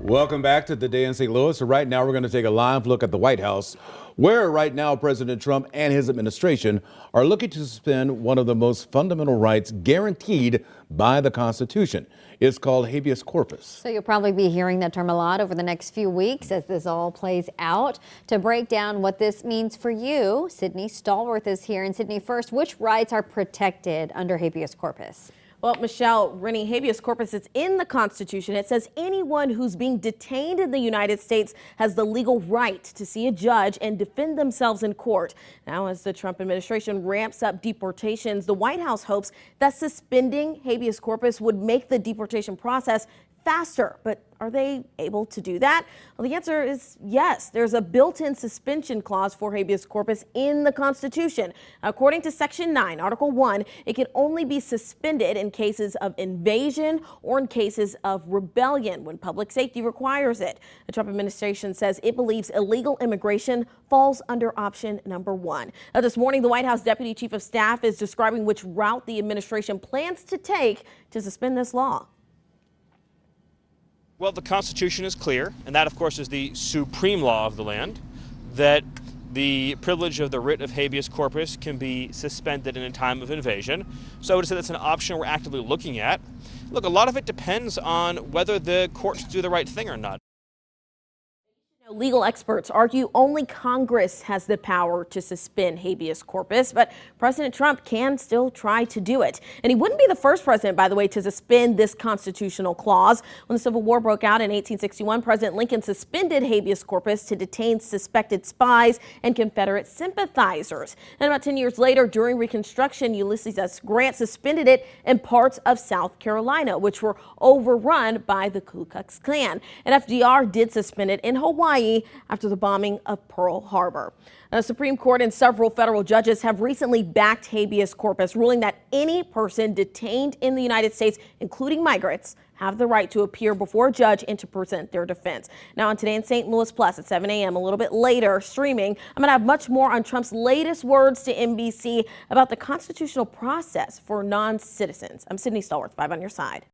Welcome back to the day in St. Louis. So right now we're going to take a live look at the White House, where right now President Trump and his administration are looking to suspend one of the most fundamental rights guaranteed by the Constitution. It's called habeas corpus. So you'll probably be hearing that term a lot over the next few weeks as this all plays out. To break down what this means for you, Sydney Stallworth is here. And Sydney, first, which rights are protected under habeas corpus? Well, Michelle, Rennie, habeas corpus, it's in the Constitution. It says anyone who's being detained in the United States has the legal right to see a judge and defend themselves in court. Now, as the Trump administration ramps up deportations, the White House hopes that suspending habeas corpus would make the deportation process faster. But are they able to do that? Well, the answer is yes. There's a built-in suspension clause for habeas corpus in the Constitution. According to Section 9, Article 1, it can only be suspended in cases of invasion or in cases of rebellion when public safety requires it. The Trump administration says it believes illegal immigration falls under option number 1. Now, this morning, the White House Deputy Chief of Staff is describing which route the administration plans to take to suspend this law. Well, the Constitution is clear, and that, of course, is the supreme law of the land, that the privilege of the writ of habeas corpus can be suspended in a time of invasion. So I would say that's an option we're actively looking at. Look, a lot of it depends on whether the courts do the right thing or not. Legal experts argue only Congress has the power to suspend habeas corpus, but President Trump can still try to do it. And he wouldn't be the first president, by the way, to suspend this constitutional clause. When the Civil War broke out in 1861, President Lincoln suspended habeas corpus to detain suspected spies and Confederate sympathizers. And about 10 years later, during Reconstruction, Ulysses S. Grant suspended it in parts of South Carolina, which were overrun by the Ku Klux Klan. And FDR did suspend it in Hawaii after the bombing of Pearl Harbor. The Supreme Court and several federal judges have recently backed habeas corpus, ruling that any person detained in the United States, including migrants, have the right to appear before a judge and to present their defense. Now, on Today in St. Louis Plus at 7 a.m., a little bit later, streaming, I'm going to have much more on Trump's latest words to NBC about the constitutional process for non-citizens. I'm Sydney Stallworth, 5 on your side.